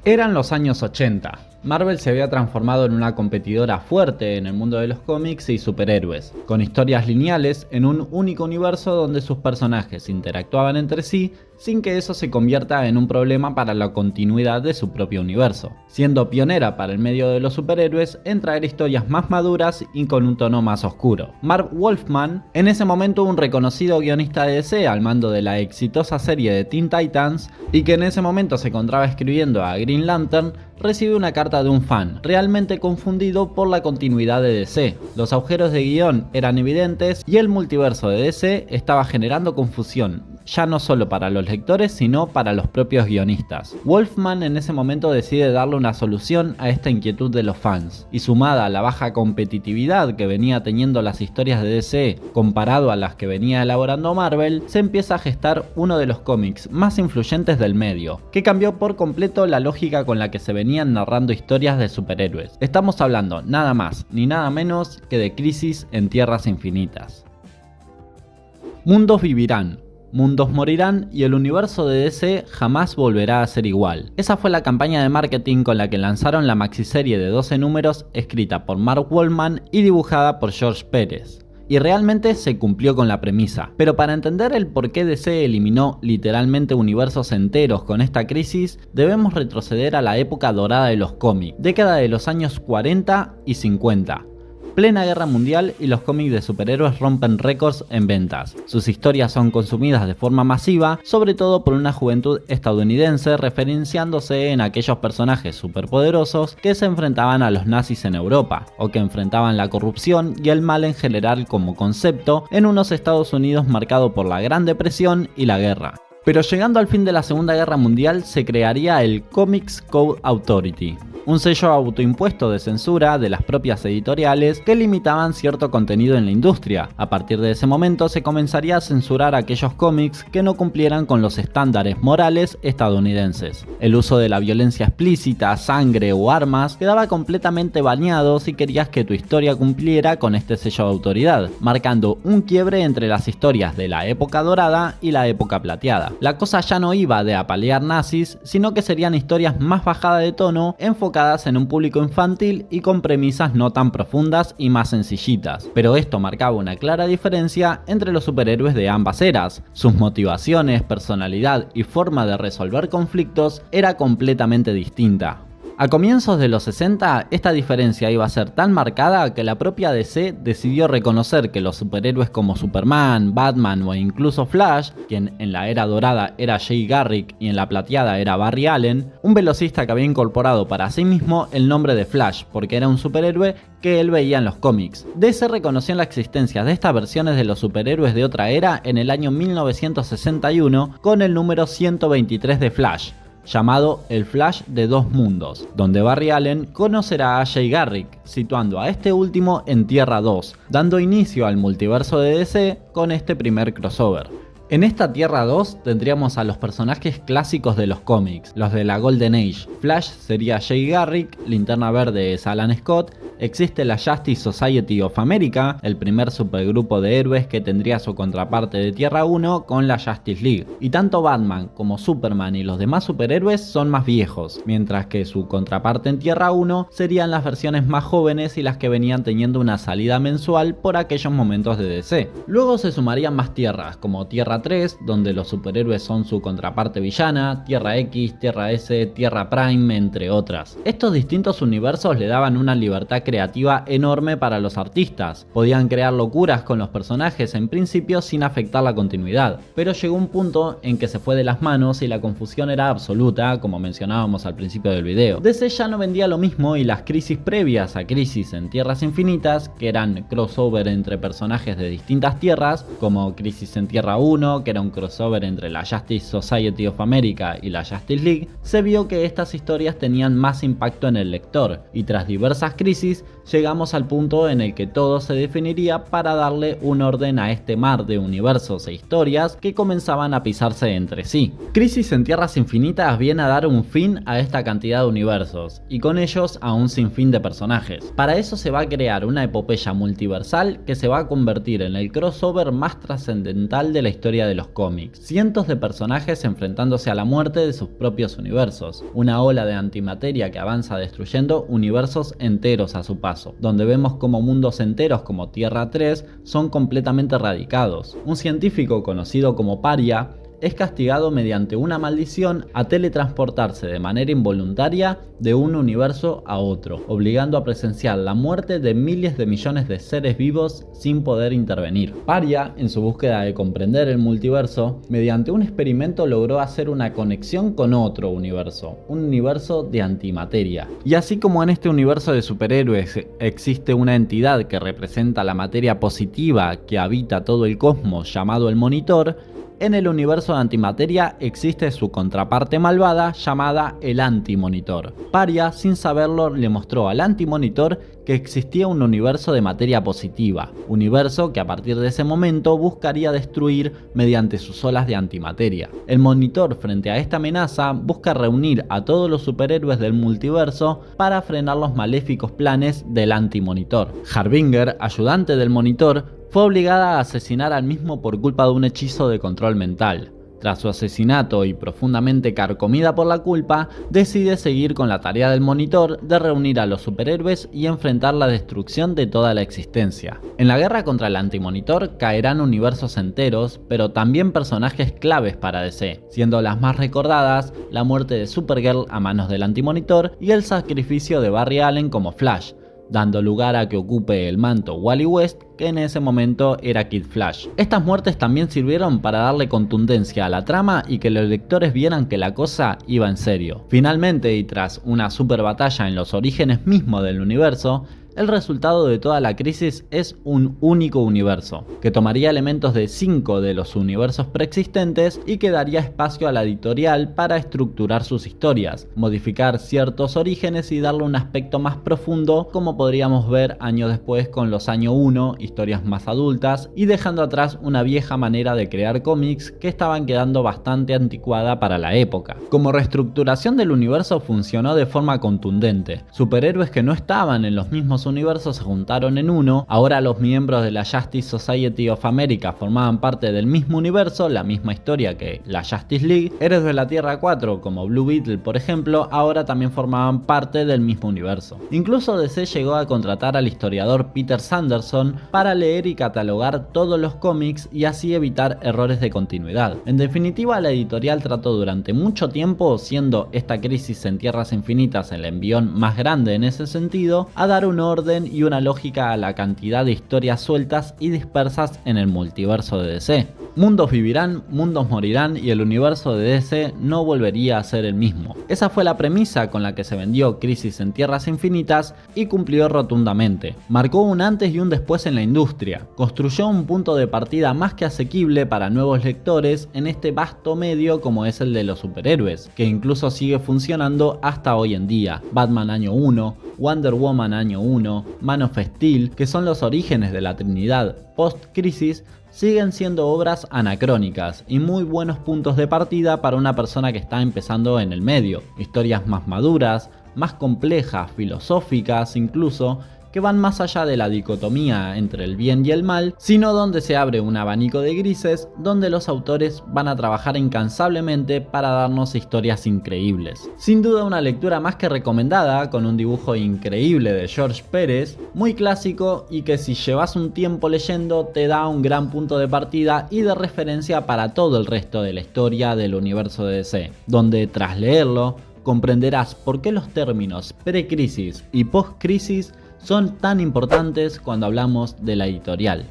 Eran los años 80. Marvel se había transformado en una competidora fuerte en el mundo de los cómics y superhéroes, con historias lineales en un único universo donde sus personajes interactuaban entre sí sin que eso se convierta en un problema para la continuidad de su propio universo, siendo pionera para el medio de los superhéroes en traer historias más maduras y con un tono más oscuro. Marv Wolfman, en ese momento un reconocido guionista de DC al mando de la exitosa serie de Teen Titans, y que en ese momento se encontraba escribiendo a Green Lantern, recibe una carta de un fan, realmente confundido por la continuidad de DC. Los agujeros de guión eran evidentes y el multiverso de DC estaba generando confusión, ya no solo para los lectores sino para los propios guionistas. Wolfman en ese momento decide darle una solución a esta inquietud de los fans, y sumada a la baja competitividad que venía teniendo las historias de DC comparado a las que venía elaborando Marvel, se empieza a gestar uno de los cómics más influyentes del medio, que cambió por completo la lógica con la que se venían narrando historias de superhéroes. Estamos hablando nada más ni nada menos que de Crisis en Tierras Infinitas. Mundos vivirán, mundos morirán y el universo de DC jamás volverá a ser igual. Esa fue la campaña de marketing con la que lanzaron la maxiserie de 12 números escrita por Marv Wolfman y dibujada por George Pérez. Y realmente se cumplió con la premisa. Pero para entender el por qué DC eliminó literalmente universos enteros con esta crisis, debemos retroceder a la época dorada de los cómics, década de los años 40 y 50. Plena guerra mundial y los cómics de superhéroes rompen récords en ventas. Sus historias son consumidas de forma masiva, sobre todo por una juventud estadounidense, referenciándose en aquellos personajes superpoderosos que se enfrentaban a los nazis en Europa, o que enfrentaban la corrupción y el mal en general como concepto en unos Estados Unidos marcado por la Gran Depresión y la guerra. Pero llegando al fin de la Segunda Guerra Mundial se crearía el Comics Code Authority, un sello autoimpuesto de censura de las propias editoriales que limitaban cierto contenido en la industria. A partir de ese momento se comenzaría a censurar aquellos cómics que no cumplieran con los estándares morales estadounidenses. El uso de la violencia explícita, sangre o armas quedaba completamente baneado si querías que tu historia cumpliera con este sello de autoridad, marcando un quiebre entre las historias de la época dorada y la época plateada. La cosa ya no iba de apalear nazis, sino que serían historias más bajadas de tono, enfocadas en un público infantil y con premisas no tan profundas y más sencillitas. Pero esto marcaba una clara diferencia entre los superhéroes de ambas eras. Sus motivaciones, personalidad y forma de resolver conflictos era completamente distinta. A comienzos de los 60, esta diferencia iba a ser tan marcada que la propia DC decidió reconocer que los superhéroes como Superman, Batman o incluso Flash, quien en la era dorada era Jay Garrick y en la plateada era Barry Allen, un velocista que había incorporado para sí mismo el nombre de Flash porque era un superhéroe que él veía en los cómics. DC reconoció la existencia de estas versiones de los superhéroes de otra era en el año 1961 con el número 123 de Flash, llamado El Flash de Dos Mundos, donde Barry Allen conocerá a Jay Garrick, situando a este último en Tierra 2, dando inicio al multiverso de DC con este primer crossover. En esta Tierra 2 tendríamos a los personajes clásicos de los cómics, los de la Golden Age. Flash sería Jay Garrick, Linterna Verde es Alan Scott, existe la Justice Society of America, el primer supergrupo de héroes que tendría su contraparte de Tierra 1 con la Justice League. Y tanto Batman como Superman y los demás superhéroes son más viejos, mientras que su contraparte en Tierra 1 serían las versiones más jóvenes y las que venían teniendo una salida mensual por aquellos momentos de DC. Luego se sumarían más tierras, como Tierra 3, donde los superhéroes son su contraparte villana, Tierra X, Tierra S, Tierra Prime, entre otras. Estos distintos universos le daban una libertad creativa enorme para los artistas. Podían crear locuras con los personajes en principio sin afectar la continuidad, pero llegó un punto en que se fue de las manos y la confusión era absoluta, como mencionábamos al principio del video. DC ya no vendía lo mismo y las crisis previas a Crisis en Tierras Infinitas, que eran crossover entre personajes de distintas tierras, como Crisis en Tierra 1, que era un crossover entre la Justice Society of America y la Justice League, se vio que estas historias tenían más impacto en el lector, y tras diversas crisis Crisis llegamos al punto en el que todo se definiría para darle un orden a este mar de universos e historias que comenzaban a pisarse entre sí. Crisis en Tierras Infinitas viene a dar un fin a esta cantidad de universos, y con ellos a un sinfín de personajes. Para eso se va a crear una epopeya multiversal que se va a convertir en el crossover más trascendental de la historia de los cómics. Cientos de personajes enfrentándose a la muerte de sus propios universos, una ola de antimateria que avanza destruyendo universos enteros a su paso, donde vemos como mundos enteros como Tierra 3 son completamente erradicados. Un científico conocido como Paria es castigado mediante una maldición a teletransportarse de manera involuntaria de un universo a otro, obligando a presenciar la muerte de miles de millones de seres vivos sin poder intervenir. Paria, en su búsqueda de comprender el multiverso, mediante un experimento logró hacer una conexión con otro universo, un universo de antimateria. Y así como en este universo de superhéroes existe una entidad que representa la materia positiva que habita todo el cosmos llamado el Monitor, en el universo de antimateria existe su contraparte malvada llamada el Antimonitor. Paria, sin saberlo, le mostró al Antimonitor que existía un universo de materia positiva, universo que a partir de ese momento buscaría destruir mediante sus olas de antimateria. El Monitor, frente a esta amenaza, busca reunir a todos los superhéroes del multiverso para frenar los maléficos planes del Antimonitor. Harbinger, ayudante del Monitor, fue obligada a asesinar al mismo por culpa de un hechizo de control mental. Tras su asesinato y profundamente carcomida por la culpa, decide seguir con la tarea del Monitor de reunir a los superhéroes y enfrentar la destrucción de toda la existencia. En la guerra contra el Antimonitor caerán universos enteros, pero también personajes claves para DC, siendo las más recordadas la muerte de Supergirl a manos del Antimonitor y el sacrificio de Barry Allen como Flash, dando lugar a que ocupe el manto Wally West, que en ese momento era Kid Flash. Estas muertes también sirvieron para darle contundencia a la trama y que los lectores vieran que la cosa iba en serio. Finalmente, y tras una super batalla en los orígenes mismos del universo, el resultado de toda la crisis es un único universo, que tomaría elementos de 5 de los universos preexistentes y que daría espacio a la editorial para estructurar sus historias, modificar ciertos orígenes y darle un aspecto más profundo, como podríamos ver años después con los año 1, historias más adultas, y dejando atrás una vieja manera de crear cómics que estaban quedando bastante anticuada para la época. Como reestructuración del universo funcionó de forma contundente. Superhéroes que no estaban en los mismos universos se juntaron en uno. Ahora los miembros de la Justice Society of America formaban parte del mismo universo, la misma historia que la Justice League. Héroes de la Tierra 4 como Blue Beetle, por ejemplo, ahora también formaban parte del mismo universo. Incluso DC llegó a contratar al historiador Peter Sanderson para leer y catalogar todos los cómics y así evitar errores de continuidad. En definitiva, la editorial trató durante mucho tiempo, siendo esta crisis en Tierras Infinitas el envión más grande en ese sentido, a dar un orden y una lógica a la cantidad de historias sueltas y dispersas en el multiverso de DC. Mundos vivirán, mundos morirán y el universo de DC no volvería a ser el mismo. Esa fue la premisa con la que se vendió Crisis en Tierras Infinitas y cumplió rotundamente. Marcó un antes y un después en la industria. Construyó un punto de partida más que asequible para nuevos lectores en este vasto medio como es el de los superhéroes, que incluso sigue funcionando hasta hoy en día. Batman año 1, Wonder Woman año 1, Man of Steel, que son los orígenes de la Trinidad post-crisis, siguen siendo obras anacrónicas y muy buenos puntos de partida para una persona que está empezando en el medio. Historias más maduras, más complejas, filosóficas incluso, que van más allá de la dicotomía entre el bien y el mal, sino donde se abre un abanico de grises donde los autores van a trabajar incansablemente para darnos historias increíbles. Sin duda una lectura más que recomendada, con un dibujo increíble de George Pérez, muy clásico y que si llevas un tiempo leyendo te da un gran punto de partida y de referencia para todo el resto de la historia del universo de DC, donde tras leerlo comprenderás por qué los términos pre-crisis y post-crisis son tan importantes cuando hablamos de la editorial.